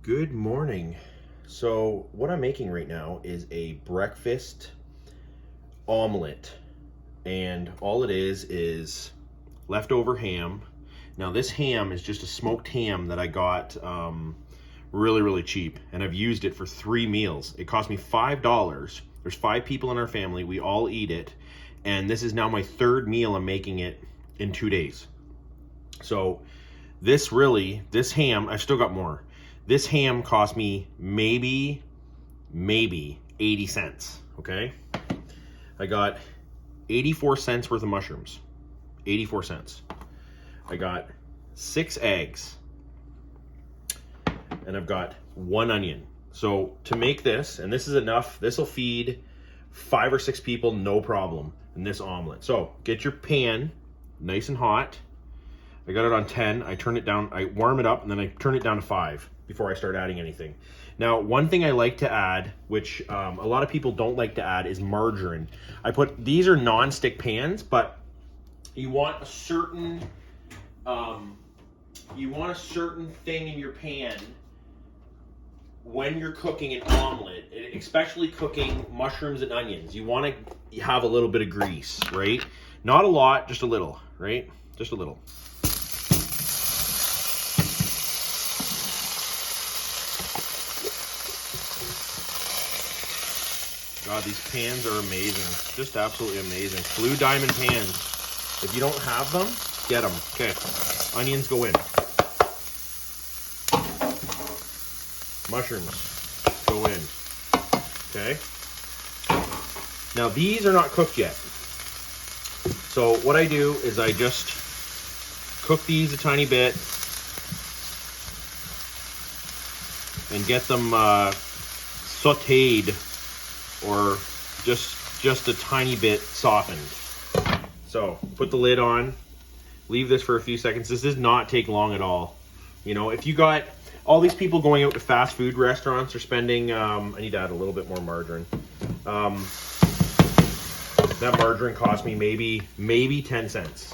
Good morning. So what I'm making right now is a breakfast omelet, and all it is leftover ham. Now this ham is just a smoked ham that I got really cheap, and I've used it for 3 meals. It cost me $5. There's 5 people in our family. We all eat it, and this is now my 3rd meal. I'm making it in 2 days. So this ham, I've still got more. This ham cost me maybe 80 cents, okay? I got 84 cents worth of mushrooms, 84 cents. I got 6 eggs, and I've got 1 onion. So to make this, and this is enough, this will feed 5 or 6 people, no problem, in this omelet. So get your pan nice and hot. I got it on 10, I turn it down, I warm it up, and then I turn it down to 5 before I start adding anything. Now, one thing I like to add, which a lot of people don't like to add, is margarine. These are non-stick pans, but you want a certain thing in your pan when you're cooking an omelet, especially cooking mushrooms and onions. You want to have a little bit of grease, right? Not a lot, just a little, right? Just a little. God, these pans are amazing. Just absolutely amazing. Blue Diamond pans. If you don't have them, get them. Okay, onions go in. Mushrooms go in. Okay. Now these are not cooked yet. So what I do is I just cook these a tiny bit and get them sauteed, or just a tiny bit softened. So put the lid on, leave this for a few seconds. This does not take long at all. You know, if you got all these people going out to fast food restaurants are spending, I need to add a little bit more margarine. That margarine cost me maybe 10 cents.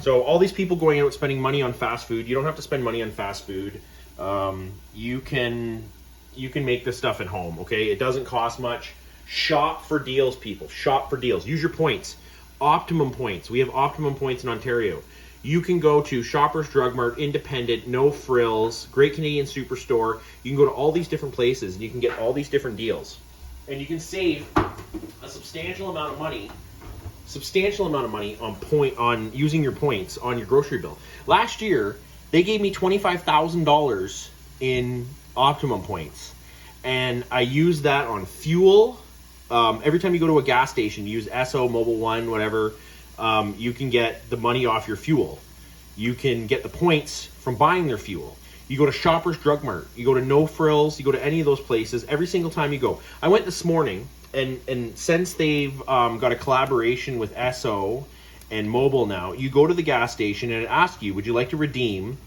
So all these people going out spending money on fast food, you don't have to spend money on fast food. You can make this stuff at home, okay? It doesn't cost much. Shop for deals, people. Shop for deals. Use your points. Optimum points. We have Optimum points in Ontario. You can go to Shoppers Drug Mart, Independent, No Frills, Great Canadian Superstore. You can go to all these different places and you can get all these different deals. And you can save a substantial amount of money on using your points on your grocery bill. Last year, they gave me $25,000 in Optimum points, and I used that on fuel. Every time you go to a gas station, you use SO, Mobile One, whatever, you can get the money off your fuel. You can get the points from buying their fuel. You go to Shoppers Drug Mart, you go to No Frills, you go to any of those places, every single time you go. I went this morning, and since they've got a collaboration with SO and Mobile now, you go to the gas station and it asks you, would you like to redeem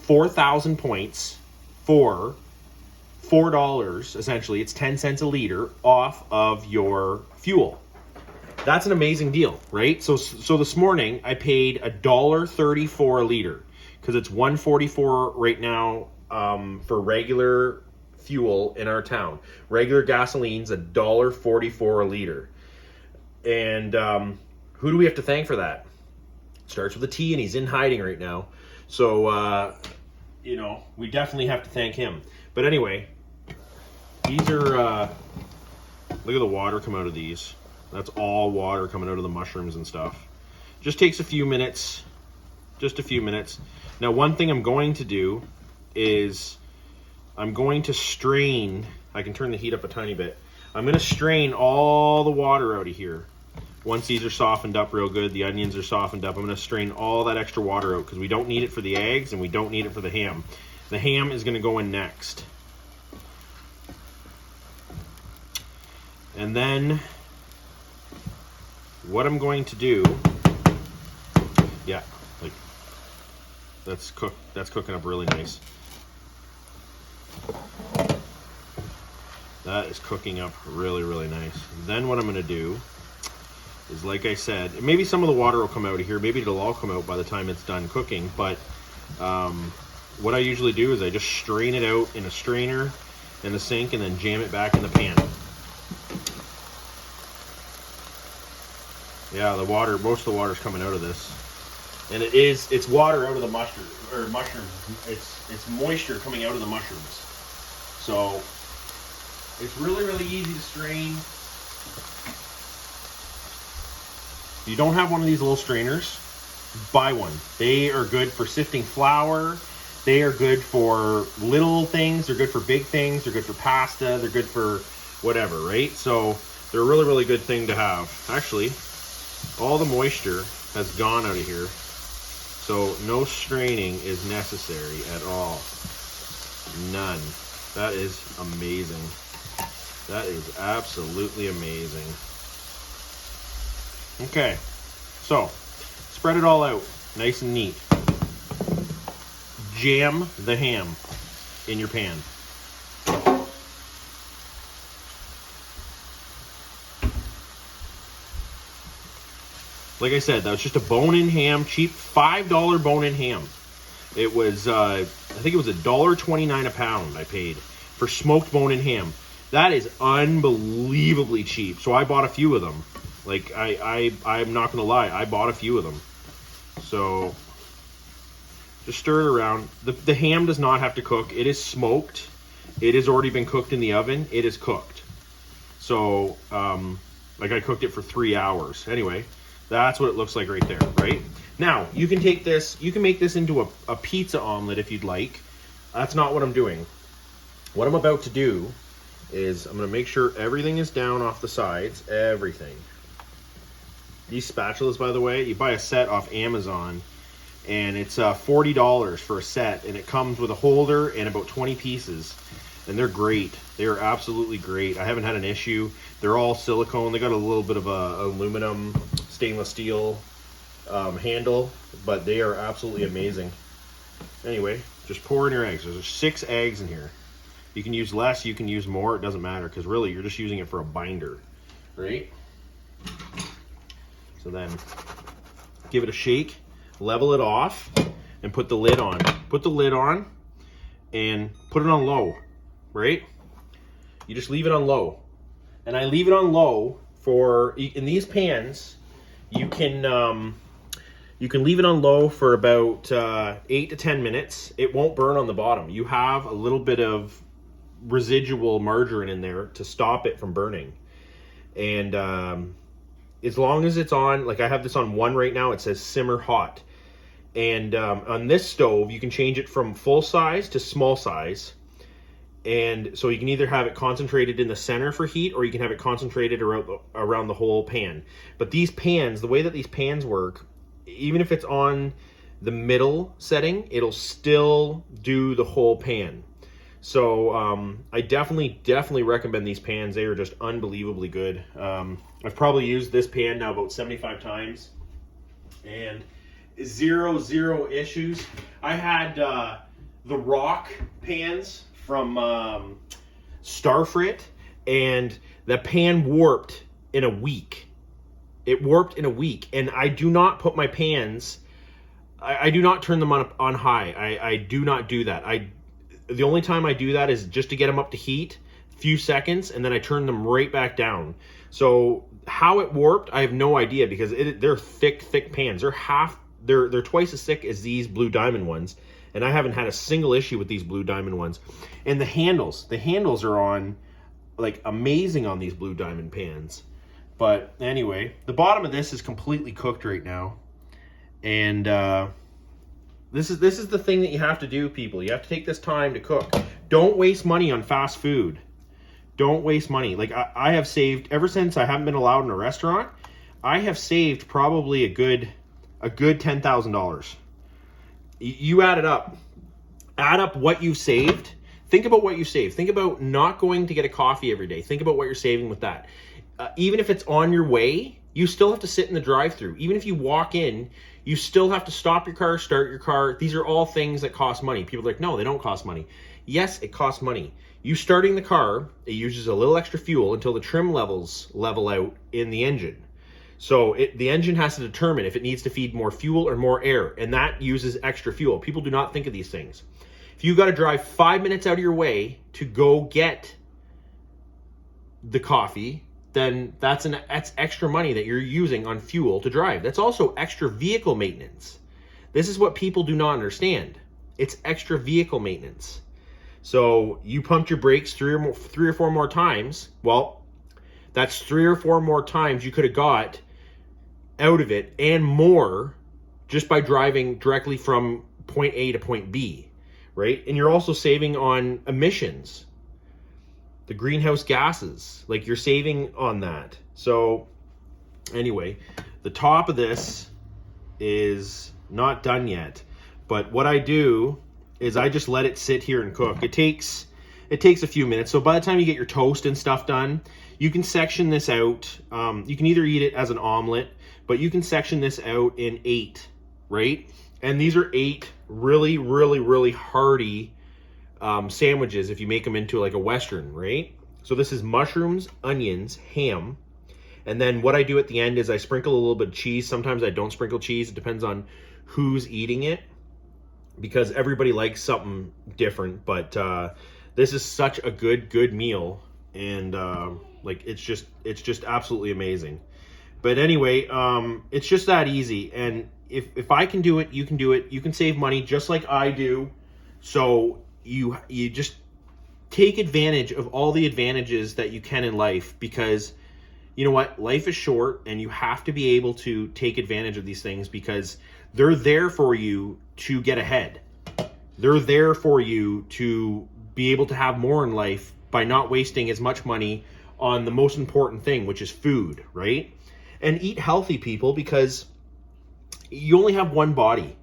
4,000 points for $4, essentially, it's 10 cents a liter off of your fuel. That's an amazing deal, right? So this morning I paid $1.34 a liter because it's $1.44 right now for regular fuel in our town. Regular gasoline's $1.44 a liter. And who do we have to thank for that? Starts with a T, and he's in hiding right now. So you know, we definitely have to thank him. But anyway, these are, look at the water come out of these. That's all water coming out of the mushrooms and stuff. Just takes a few minutes, just a few minutes. Now, one thing I'm going to do is I'm going to strain, I can turn the heat up a tiny bit. I'm going to strain all the water out of here. Once these are softened up real good, the onions are softened up, I'm going to strain all that extra water out because we don't need it for the eggs and we don't need it for the ham. The ham is going to go in next. And then what I'm going to do, yeah, like that's cooking up really nice. That is cooking up really nice. Then what I'm going to do is, like I said, maybe some of the water will come out of here. Maybe it'll all come out by the time it's done cooking, but what I usually do is I just strain it out in a strainer in the sink and then jam it back in the pan. Yeah, the water, most of the water's coming out of this. And it's water out of the mushrooms. It's moisture coming out of the mushrooms. So it's really, really easy to strain. If you don't have one of these little strainers, buy one. They are good for sifting flour. They are good for little things. They're good for big things. They're good for pasta. They're good for whatever, right? So they're a really, really good thing to have. Actually, all the moisture has gone out of here. So no straining is necessary at all. None. That is amazing. That is absolutely amazing. Okay, so spread it all out nice and neat. Jam the ham in your pan. Like I said, that was just a bone-in ham, cheap $5 bone-in ham. It was, I think it was $1.29 a pound I paid for smoked bone-in ham. That is unbelievably cheap. So I bought a few of them. Like, I'm not gonna lie, I bought a few of them. So just stir it around. The ham does not have to cook. It is smoked. It has already been cooked in the oven. It is cooked. So, like I cooked it for 3 hours. Anyway, that's what it looks like right there, right? Now, you can take this, you can make this into a pizza omelet if you'd like. That's not what I'm doing. What I'm about to do is I'm gonna make sure everything is down off the sides, everything. These spatulas, by the way, you buy a set off Amazon, and it's $40 for a set, and it comes with a holder and about 20 pieces, and they're great. They are absolutely great. I haven't had an issue. They're all silicone. They got a little bit of a aluminum, stainless steel handle, but they are absolutely amazing. Anyway, just pour in your eggs. There's 6 eggs in here. You can use less, you can use more, it doesn't matter, because really you're just using it for a binder, right? So then give it a shake, level it off, and put the lid on. Put the lid on and put it on low, right? You just leave it on low. And I leave it on low for, in these pans, you can leave it on low for about 8 to 10 minutes. It won't burn on the bottom. You have a little bit of residual margarine in there to stop it from burning. And as long as it's on, like I have this on 1 right now, it says simmer hot. And on this stove, you can change it from full size to small size. And so you can either have it concentrated in the center for heat, or you can have it concentrated around the whole pan. But these pans, the way that these pans work, even if it's on the middle setting, it'll still do the whole pan. So I definitely recommend these pans. They are just unbelievably good. I've probably used this pan now about 75 times, and zero issues. I had the rock pans from Starfrit, and the pan warped in a week. It warped in a week, and I do not put my pans, I do not turn them on high. I do not do that. The only time I do that is just to get them up to heat, few seconds, and then I turn them right back down. So how it warped, I have no idea, because they're thick pans. They're twice as thick as these Blue Diamond ones, and I haven't had a single issue with these Blue Diamond ones. And the handles are on, like, amazing on these Blue Diamond pans. But anyway, the bottom of this is completely cooked right now, and this is the thing that you have to do, people. You have to take this time to cook. Don't waste money on fast food. Don't waste money. Like I have saved, ever since I haven't been allowed in a restaurant, I have saved probably a good $10,000. You add it up. Add up what you've saved. Think about what you saved. Think about not going to get a coffee every day. Think about what you're saving with that. Even if it's on your way, you still have to sit in the drive-thru. Even if you walk in, you still have to stop your car, start your car. These are all things that cost money. People are like, no, they don't cost money. Yes, it costs money. You starting the car, it uses a little extra fuel until the trim levels level out in the engine. So the engine has to determine if it needs to feed more fuel or more air, and that uses extra fuel. People do not think of these things. If you got to drive 5 minutes out of your way to go get the coffee, then that's extra money that you're using on fuel to drive. That's also extra vehicle maintenance. This is what people do not understand. It's extra vehicle maintenance. So you pumped your brakes three or four more times. Well, that's 3 or 4 more times you could have got out of it and more just by driving directly from point A to point B, right? And you're also saving on emissions, the greenhouse gases, like you're saving on that. So anyway, the top of this is not done yet, but what I do is I just let it sit here and cook. It takes a few minutes. So by the time you get your toast and stuff done, you can section this out. You can either eat it as an omelet, but you can section this out in 8, right? And these are 8 really, really, really hearty sandwiches if you make them into like a Western, right? So this is mushrooms, onions, ham. And then what I do at the end is I sprinkle a little bit of cheese. Sometimes I don't sprinkle cheese. It depends on who's eating it, because everybody likes something different. But this is such a good meal, and like it's just absolutely amazing. But anyway, it's just that easy. And if I can do it, you can do it. You can save money just like I do. So you just take advantage of all the advantages that you can in life, because you know what? Life is short, and you have to be able to take advantage of these things because they're there for you to get ahead. They're there for you to be able to have more in life by not wasting as much money on the most important thing, which is food, right? And eat healthy, people, because you only have one body.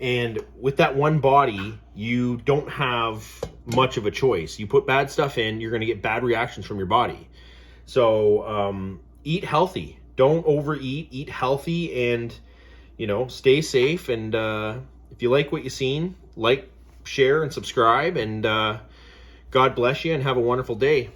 And with that one body, you don't have much of a choice. You put bad stuff in, you're going to get bad reactions from your body. So eat healthy. Don't overeat. Eat healthy, and stay safe. And if you like what you've seen, like, share, and subscribe. And God bless you, and have a wonderful day.